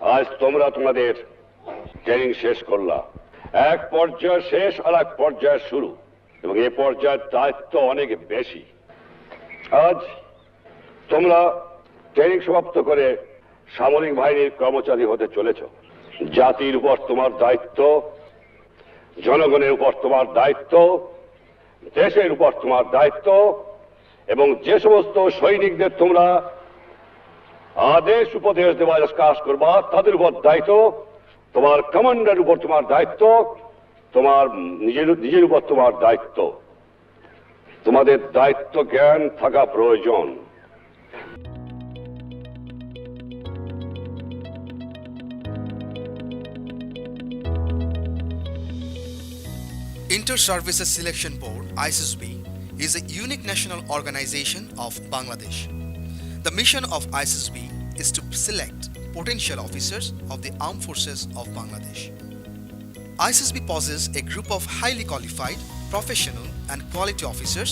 আজ তোমরা তোমাদের ট্রেনিং শেষ করলা, এক পর্যায় শেষ আর এক পর্যায় শুরু, এবং এই পর্যায়ের দায়িত্ব অনেক বেশি। আজ তোমরা ট্রেনিং সমাপ্ত করে সামরিক বাহিনীর কর্মচারী হতে চলেছ। জাতির উপর তোমার দায়িত্ব, জনগণের উপর তোমার দায়িত্ব, দেশের উপর তোমার দায়িত্ব, এবং যে সমস্ত সৈনিকদের তোমরা আদেশ উপদেশ দেওয়ার কাজ করবা তাদের উপর দায়িত্ব, তোমার কমান্ডারের উপর তোমার দায়িত্ব, তোমার নিজের উপর তোমার দায়িত্ব। তোমাদের দায়িত্ব জ্ঞান থাকা প্রয়োজন। Inter-Services Selection Board (ISSB) is a unique national organization of Bangladesh. The mission of ISSB is to select potential officers of the Armed Forces of Bangladesh. ISSB possesses a group of highly qualified, professional and quality officers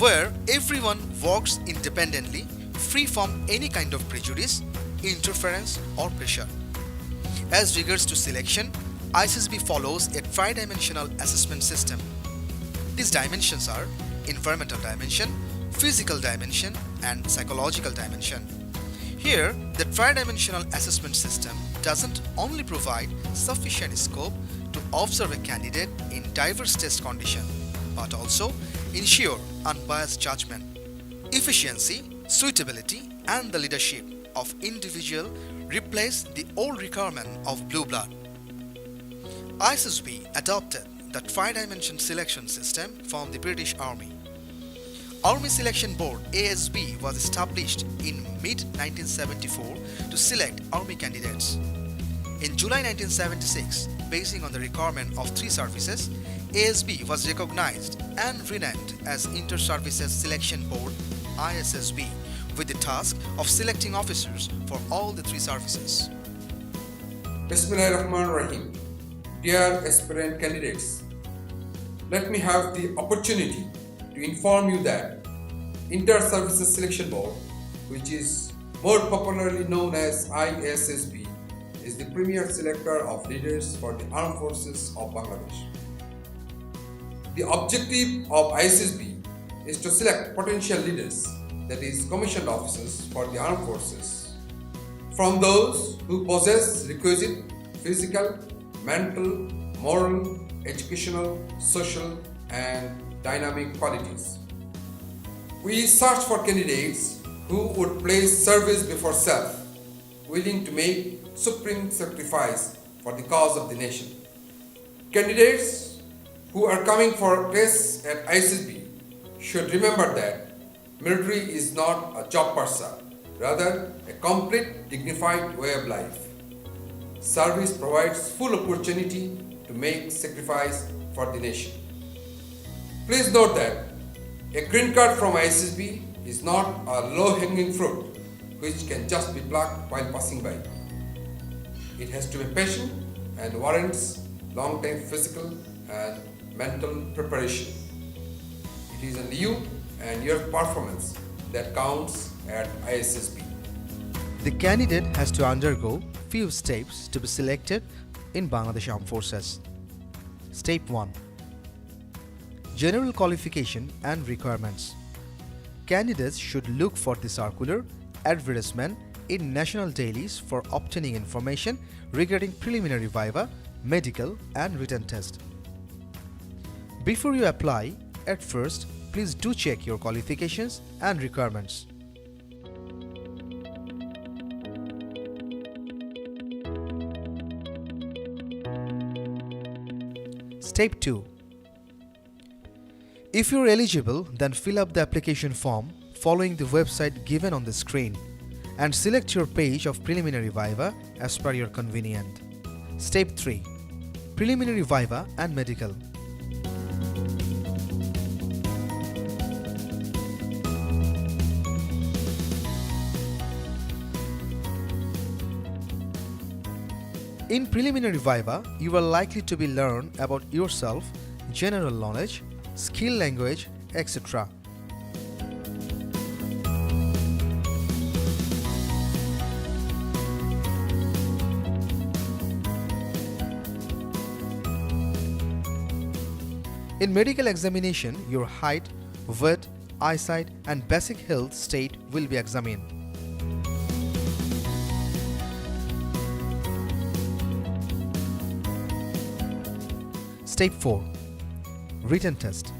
where everyone works independently, free from any kind of prejudice, interference or pressure. As regards to selection, ISSB follows a tri-dimensional assessment system. These dimensions are environmental dimension, physical dimension and psychological dimension. Here, the tri-dimensional assessment system doesn't only provide sufficient scope to observe a candidate in diverse test conditions, but also ensure unbiased judgment, efficiency, suitability and the leadership of individual replace the old requirement of blue blood. ISSB adopted the tri-dimension selection system from the British Army. Army Selection Board (ASB) was established in mid-1974 to select army candidates. In July 1976, basing on the requirement of 3 services, ASB was recognized and renamed as Inter-Services Selection Board (ISSB) with the task of selecting officers for all the 3 services. Bismillahirrahmanirrahim. Dear aspirant candidates, let me have the opportunity to inform you that Inter-Services Selection Board, which is more popularly known as ISSB, is the premier selector of leaders for the Armed Forces of Bangladesh. The objective of ISSB is to select potential leaders, that is, commissioned officers for the Armed Forces, from those who possess requisite physical, mental, moral, educational, social, and dynamic qualities. We search for candidates who would place service before self, willing to make supreme sacrifice for the cause of the nation. Candidates who are coming for tests at ISSB should remember that military is not a job parcel, rather a complete dignified way of life. Service provides full opportunity to make sacrifice for the nation. Please note that a green card from ISSB is not a low-hanging fruit which can just be plucked while passing by. It has to be patient and warrants long-time physical and mental preparation. It is only you and your performance that counts at ISSB. The candidate has to undergo few steps to be selected in Bangladesh Armed Forces. Step 1. General qualification and requirements. Candidates should look for the circular advertisement in national dailies for obtaining information regarding preliminary viva, medical and written test. Before you apply, at first, please do check your qualifications and requirements. Step 2. If you're eligible, then fill up the application form following the website given on the screen and select your page of preliminary viva as per your convenience. Step 3. Preliminary viva and medical. In preliminary viva, you are likely to be learn about yourself, general knowledge, skill language, etc. In medical examination, your height, weight, eyesight and basic health state will be examined. Step 4. Written test.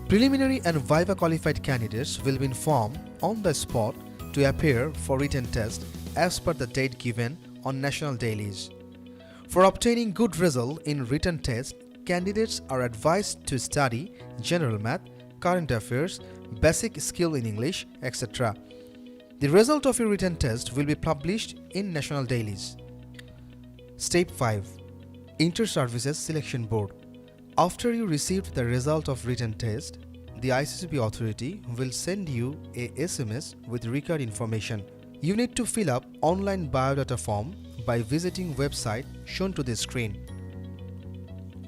Preliminary and Viva qualified candidates will be informed on the spot to appear for written test as per the date given on national dailies. For obtaining good result in written test, candidates are advised to study general math, current affairs, basic skill in English, etc. The result of your written test will be published in national dailies. Step 5. Inter-Services Selection Board. After you received the result of written test, the ISSB authority will send you a SMS with required information. You need to fill up online biodata form by visiting website shown to the screen.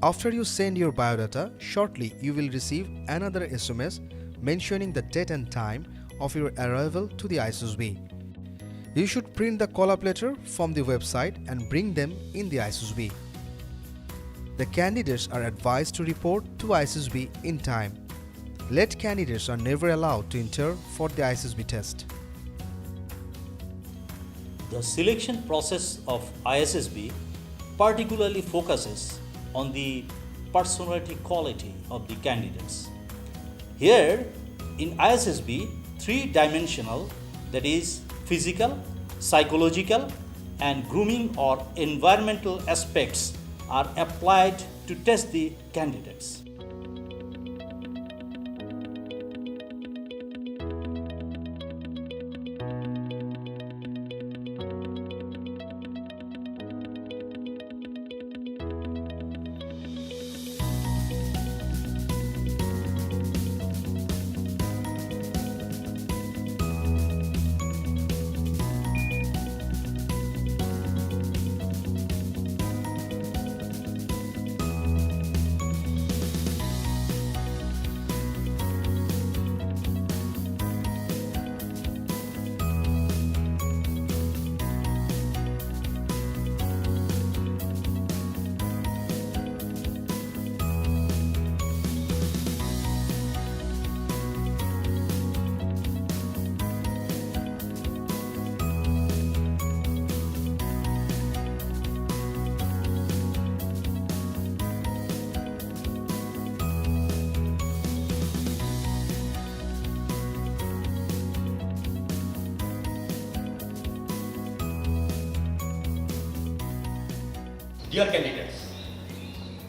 After you send your biodata, shortly you will receive another SMS mentioning the date and time of your arrival to the ISSB. You should print the call-up letter from the website and bring them in the ISSB. The candidates are advised to report to ISSB in time. Late candidates are never allowed to enter for the ISSB test. The selection process of ISSB particularly focuses on the personality quality of the candidates. Here in ISSB, three-dimensional, that is physical, psychological and grooming or environmental aspects are applied to test the candidates. Dear candidates,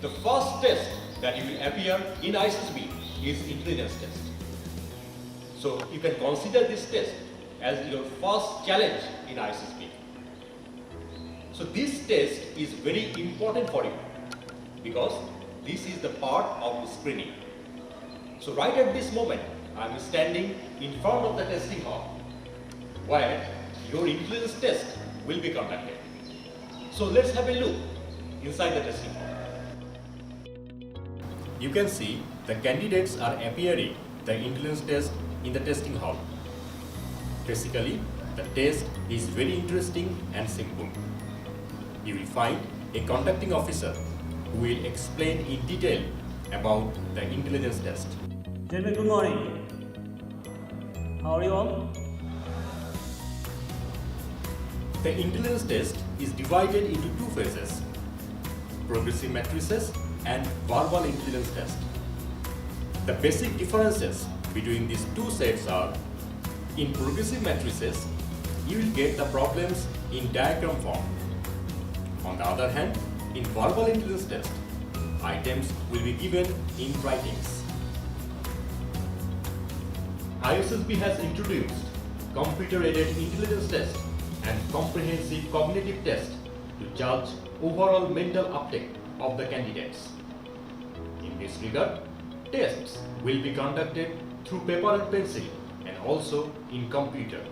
the first test that you will appear in ISSB is intelligence test. So you can consider this test as your first challenge in ISSB. So this test is very important for you because this is the part of the screening. So right at this moment, I am standing in front of the testing hall where your intelligence test will be conducted. So let's have a look inside the testing hall. You can see the candidates are appearing the intelligence test in the testing hall. Basically, the test is very interesting and simple. You will find a conducting officer who will explain in detail about the intelligence test. Gentlemen, good morning. How are you all? The intelligence test is divided into two phases: progressive matrices and verbal intelligence test. The basic differences between these two sets are: in progressive matrices, you will get the problems in diagram form. On the other hand, in verbal intelligence test, items will be given in writings. ISSB has introduced computer-aided intelligence test and comprehensive cognitive test to judge overall mental uptake of the candidates. In this regard, tests will be conducted through paper and pencil and also in computer.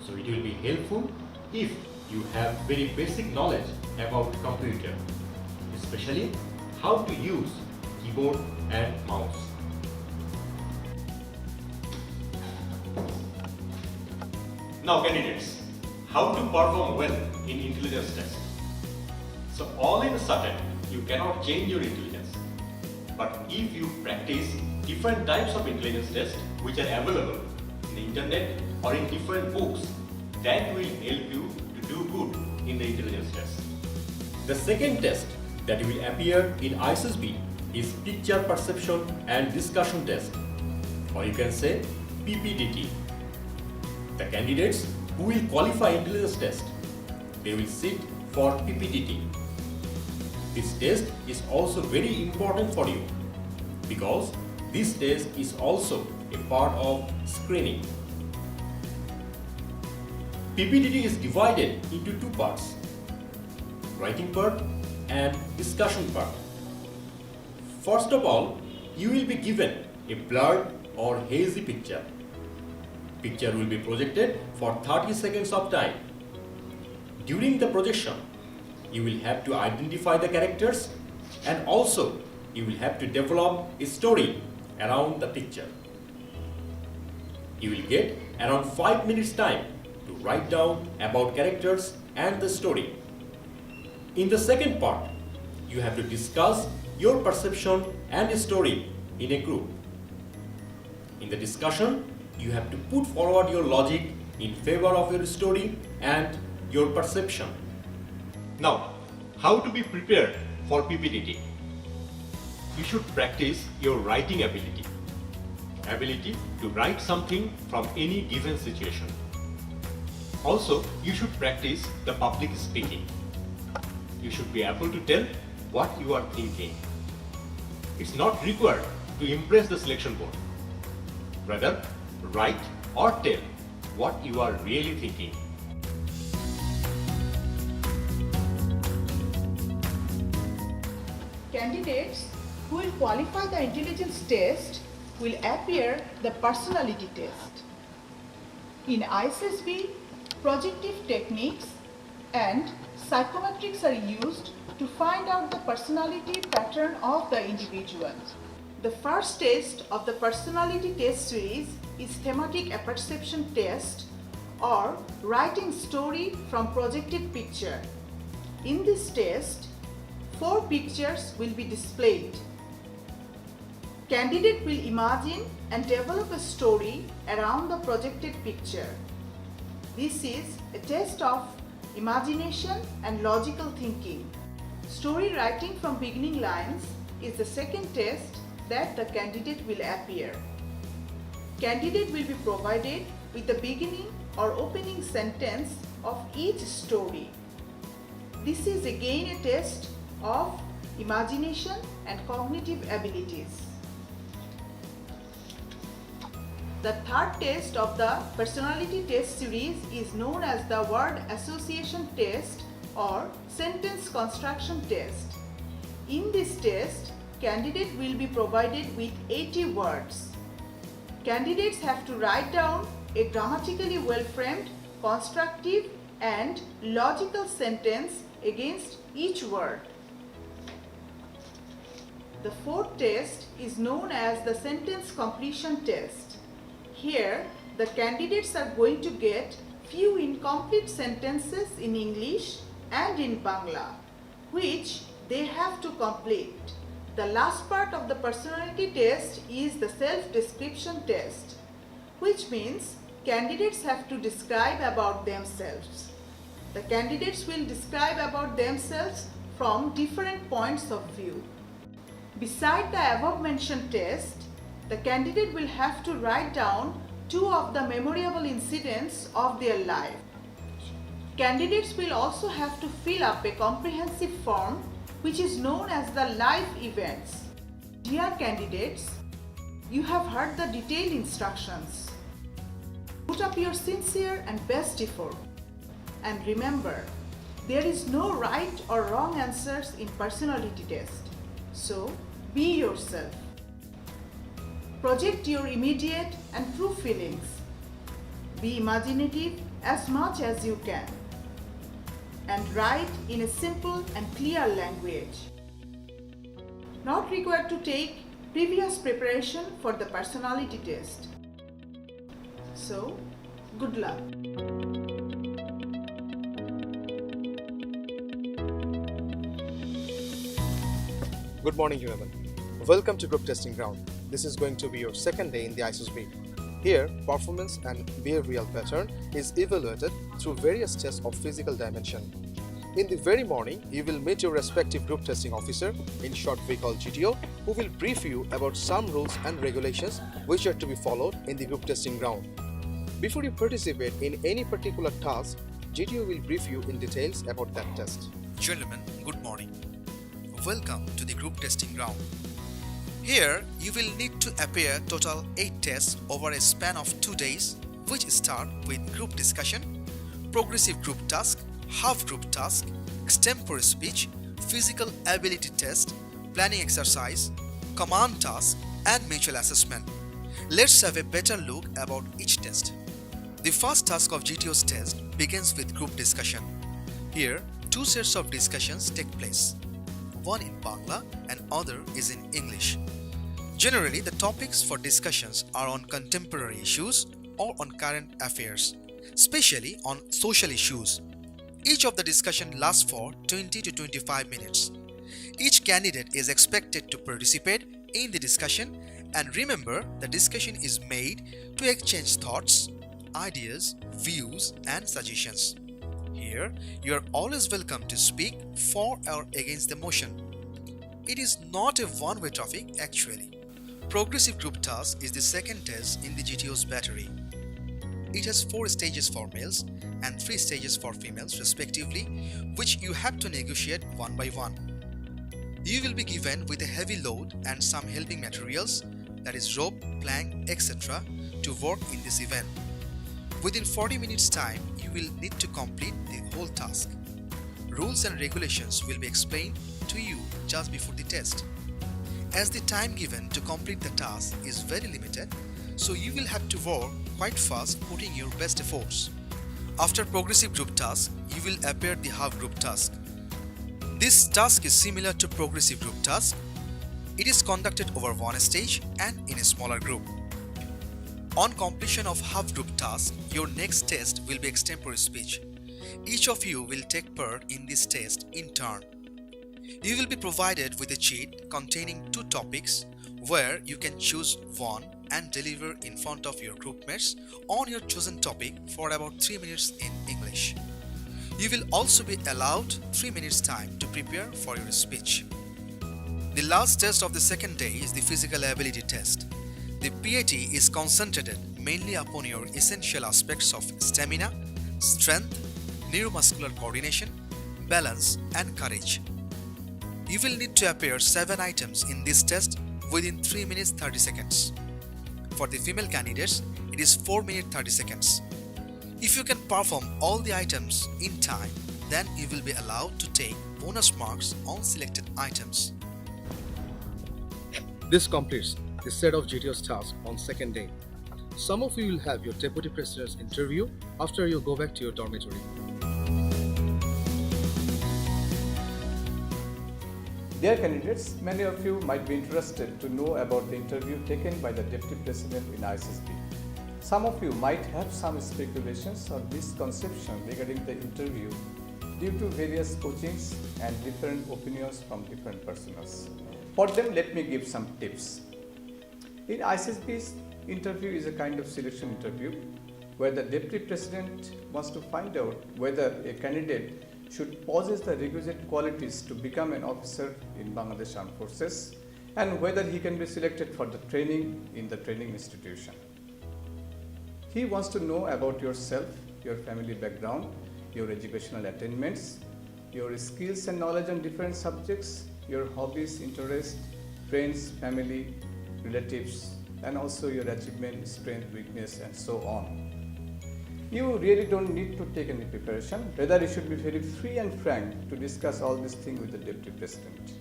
So it will be helpful if you have very basic knowledge about computer, especially how to use keyboard and mouse. Now candidates, how to perform well in intelligence test. So all in a sudden, you cannot change your intelligence. But if you practice different types of intelligence tests which are available in the internet or in different books, that will help you to do good in the intelligence test. The second test that will appear in ISSB is Picture Perception and Discussion Test, or you can say PPDT. The candidates who will qualify intelligence test, they will sit for PPDT. This test is also very important for you because this test is also a part of screening. PPDT is divided into two parts, writing part and discussion part. First of all, you will be given a blurred or hazy picture. Picture will be projected for 30 seconds of time. During the projection, you will have to identify the characters and also you will have to develop a story around the picture. You will get around 5 minutes time to write down about characters and the story. In the second part, you have to discuss your perception and story in a group. In the discussion, you have to put forward your logic in favor of your story and your perception. Now, how to be prepared for PPDT? You should practice your writing ability to write something from any given situation. Also, you should practice the public speaking. You should be able to tell what you are thinking. It's not required to impress the selection board. Rather, write or tell what you are really thinking. Candidates who will qualify the intelligence test will appear the personality test. In ISSB, projective techniques and psychometrics are used to find out the personality pattern of the individual. The first test of the personality test series is thematic apperception test or writing story from projected picture. In this test, 4 pictures will be displayed. Candidate will imagine and develop a story around the projected picture. This is a test of imagination and logical thinking. Story writing from beginning lines is the second test that the candidate will appear. Candidate will be provided with the beginning or opening sentence of each story. This is again a test of imagination and cognitive abilities. The third test of the personality test series is known as the word association test or sentence construction test. In this test, candidate will be provided with 80 words. Candidates have to write down a grammatically well-framed, constructive and logical sentence against each word. The fourth test is known as the sentence completion test. Here, the candidates are going to get few incomplete sentences in English and in Bangla, which they have to complete. The last part of the personality test is the self-description test, which means candidates have to describe about themselves. The candidates will describe about themselves from different points of view. Beside the above mentioned test, the candidate will have to write down 2 of the memorable incidents of their life. Candidates will also have to fill up a comprehensive form which is known as the life events. Dear candidates, you have heard the detailed instructions. Put up your sincere and best effort. And remember, there is no right or wrong answers in personality test. So, be yourself. Project your immediate and true feelings. Be imaginative as much as you can. And write in a simple and clear language. Not required to take previous preparation for the personality test. So, good luck. Good morning, everyone. Welcome to Group Testing Ground. This is going to be your second day in the ISSB. Here, performance and behavioral pattern is evaluated through various tests of physical dimension. In the very morning, you will meet your respective group testing officer, in short we call GTO, who will brief you about some rules and regulations which are to be followed in the group testing ground. Before you participate in any particular task, GTO will brief you in details about that test. Gentlemen, good morning. Welcome to the group testing ground. Here, you will need to appear total 8 tests over a span of 2 days, which start with group discussion, progressive group task, half group task, extempore speech, physical ability test, planning exercise, command task, and mutual assessment. Let's have a better look about each test. The first task of GTO's test begins with group discussion. Here, 2 sets of discussions take place. One in Bangla and other is in English. Generally, the topics for discussions are on contemporary issues or on current affairs, especially on social issues. Each of the discussion lasts for 20 to 25 minutes. Each candidate is expected to participate in the discussion, and remember, the discussion is made to exchange thoughts, ideas, views, and suggestions. Here, you are always welcome to speak for or against the motion. It is not a one-way traffic actually. Progressive group task is the second test in the GTO's battery. It has 4 stages for males and 3 stages for females respectively, which you have to negotiate one by one. You will be given with a heavy load and some helping materials, that is rope, plank, etc. to work in this event. Within 40 minutes time, you will need to complete the whole task. Rules and regulations will be explained to you just before the test. As the time given to complete the task is very limited, so you will have to work quite fast, putting your best efforts. After progressive group task, you will appear the half group task. This task is similar to progressive group task. It is conducted over one stage and in a smaller group. On completion of half group task, your next test will be extempore speech. Each of you will take part in this test in turn. You will be provided with a sheet containing 2 topics where you can choose one and deliver in front of your groupmates on your chosen topic for about 3 minutes in English. You will also be allowed 3 minutes time to prepare for your speech. The last test of the second day is the physical ability test. The PAT is concentrated mainly upon your essential aspects of stamina, strength, neuromuscular coordination, balance, and courage. You will need to appear 7 items in this test within 3 minutes 30 seconds. For the female candidates, it is 4 minutes 30 seconds. If you can perform all the items in time, then you will be allowed to take bonus marks on selected items. This completes the set of GTO's tasks on second day. Some of you will have your deputy president's interview after you go back to your dormitory. Dear candidates, many of you might be interested to know about the interview taken by the Deputy President in ISSB. Some of you might have some speculations or misconceptions regarding the interview due to various coachings and different opinions from different persons. For them, let me give some tips. In ISSB's interview is a kind of selection interview where the Deputy President wants to find out whether a candidate should possess the requisite qualities to become an officer in Bangladesh Armed Forces and whether he can be selected for the training in the training institution. He wants to know about yourself, your family background, your educational attainments, your skills and knowledge on different subjects, your hobbies, interests, friends, family, relatives, and also your achievement, strength, weakness, and so on. You really don't need to take any preparation. Rather, you should be very free and frank to discuss all these things with the Deputy President.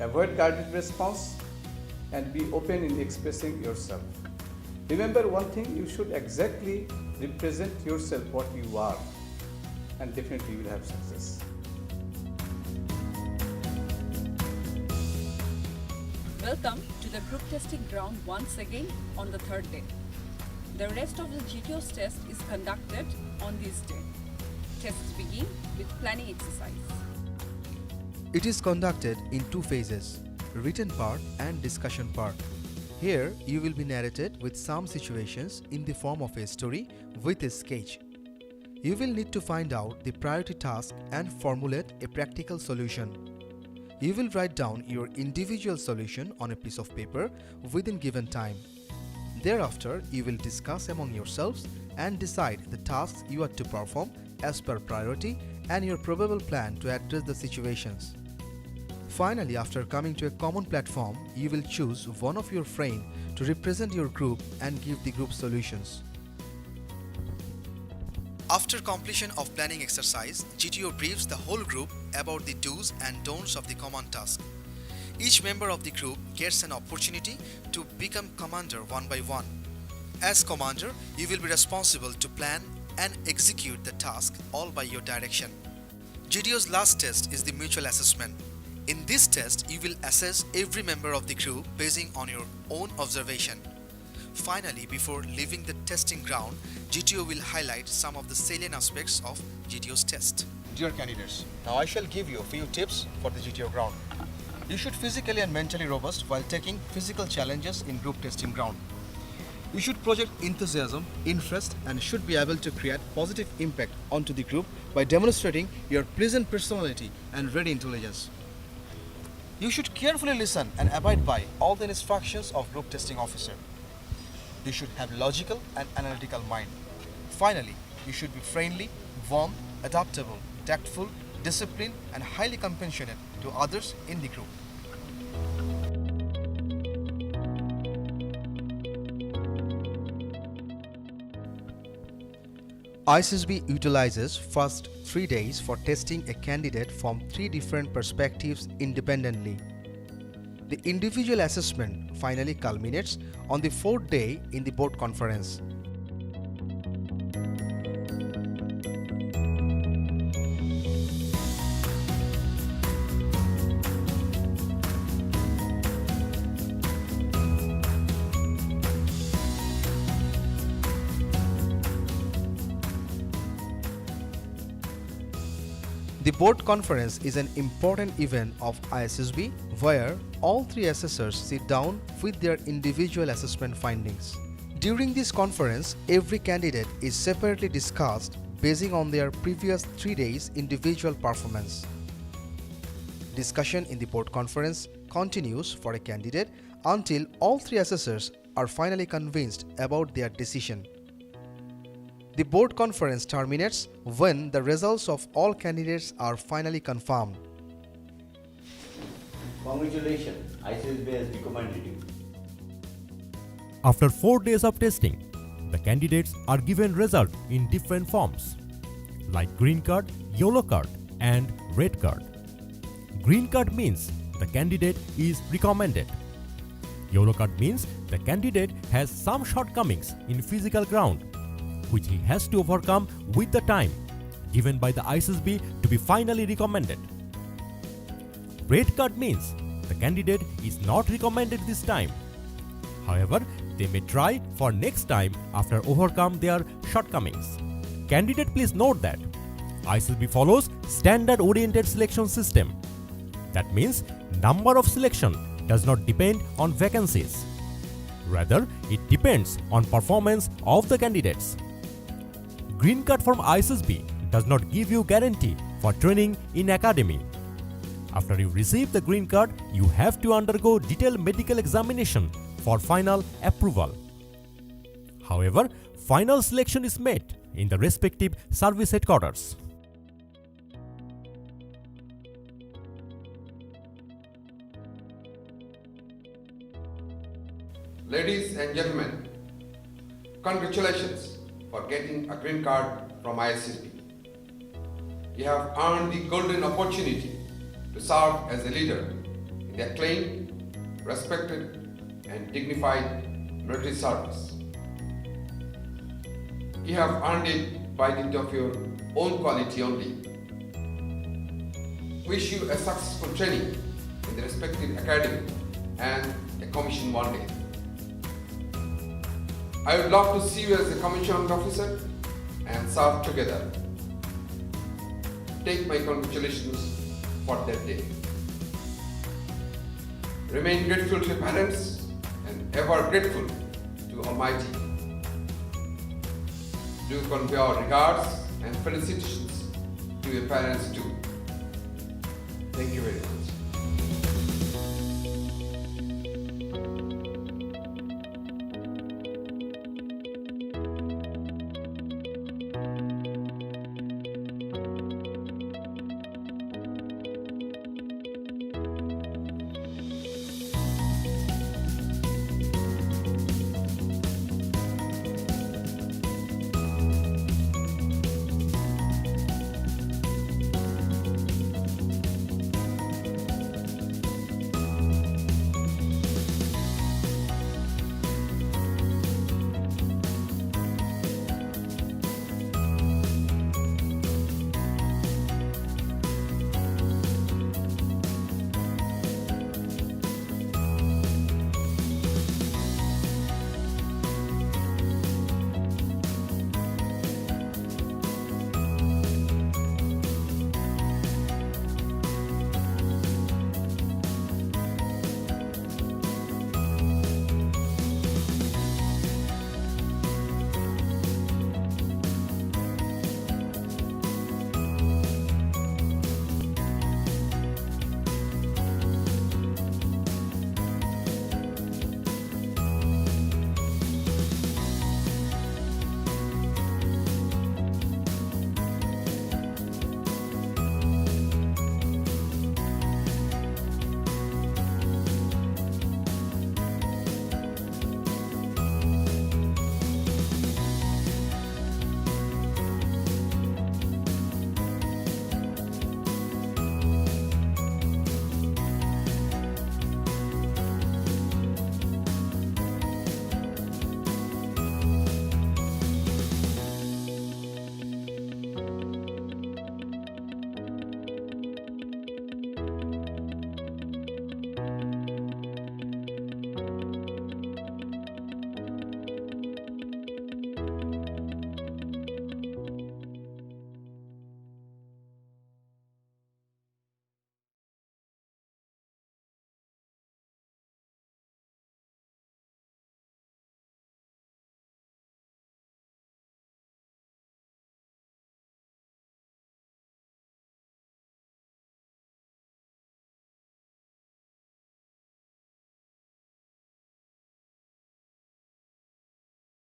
Avoid guarded response and be open in expressing yourself. Remember one thing, you should exactly represent yourself what you are, and definitely you will have success. Welcome to the group testing ground once again on the 3rd day. The rest of the GTO's test is conducted on this day. Tests begin with planning exercise. It is conducted in 2 phases. written part and discussion part. Here, you will be narrated with some situations in the form of a story with a sketch. You will need to find out the priority task and formulate a practical solution. You will write down your individual solution on a piece of paper within given time. Thereafter, you will discuss among yourselves and decide the tasks you are to perform as per priority and your probable plan to address the situations. Finally, after coming to a common platform, you will choose one of your friends to represent your group and give the group solutions. After completion of planning exercise, GTO briefs the whole group about the do's and don'ts of the common task. Each member of the group gets an opportunity to become commander one by one. As commander, you will be responsible to plan and execute the task all by your direction. GTO's last test is the mutual assessment. In this test, you will assess every member of the group basing on your own observation. Finally, before leaving the testing ground, GTO will highlight some of the salient aspects of GTO's test. Dear candidates, now I shall give you a few tips for the GTO ground. You should physically and mentally robust while taking physical challenges in group testing ground. You should project enthusiasm, interest, and should be able to create positive impact onto the group by demonstrating your pleasant personality and ready intelligence. You should carefully listen and abide by all the instructions of group testing officer. You should have logical and analytical mind. Finally, you should be friendly, warm, adaptable, tactful, disciplined, and highly compassionate to others in the group. ISSB utilizes first 3 days for testing a candidate from 3 different perspectives independently. The individual assessment finally culminates on the 4th day in the board conference. The board conference is an important event of ISSB where all 3 assessors sit down with their individual assessment findings. During this conference, every candidate is separately discussed basing on their previous 3 days' individual performance. Discussion in the board conference continues for a candidate until all 3 assessors are finally convinced about their decision. The board conference terminates when the results of all candidates are finally confirmed. Congratulations, ISSB has recommended you. After 4 days of testing, the candidates are given result in different forms like green card, yellow card and red card. Green card means the candidate is recommended. Yellow card means the candidate has some shortcomings in physical ground which he has to overcome with the time given by the ISSB to be finally recommended. Red card means the candidate is not recommended this time. However, they may try for next time after overcome their shortcomings. Candidate, please note that ISSB follows standard oriented selection system. That means number of selection does not depend on vacancies. Rather, it depends on performance of the candidates. Green card from ISSB does not give you guarantee for training in academy. After you receive the green card, you have to undergo detailed medical examination for final approval. However, final selection is made in the respective service headquarters. Ladies and gentlemen, congratulations for getting a green card from ISSB. You have earned the golden opportunity to serve as a leader in the acclaimed, respected, and dignified military service. You have earned it by dint of your own quality only. Wish you a successful training in the respective academy and a commission one day. I would love to see you as a commissioned officer and serve together. Take my congratulations for that day. Remain grateful to your parents and ever grateful to Almighty. Do convey our regards and felicitations to your parents too. Thank you very much.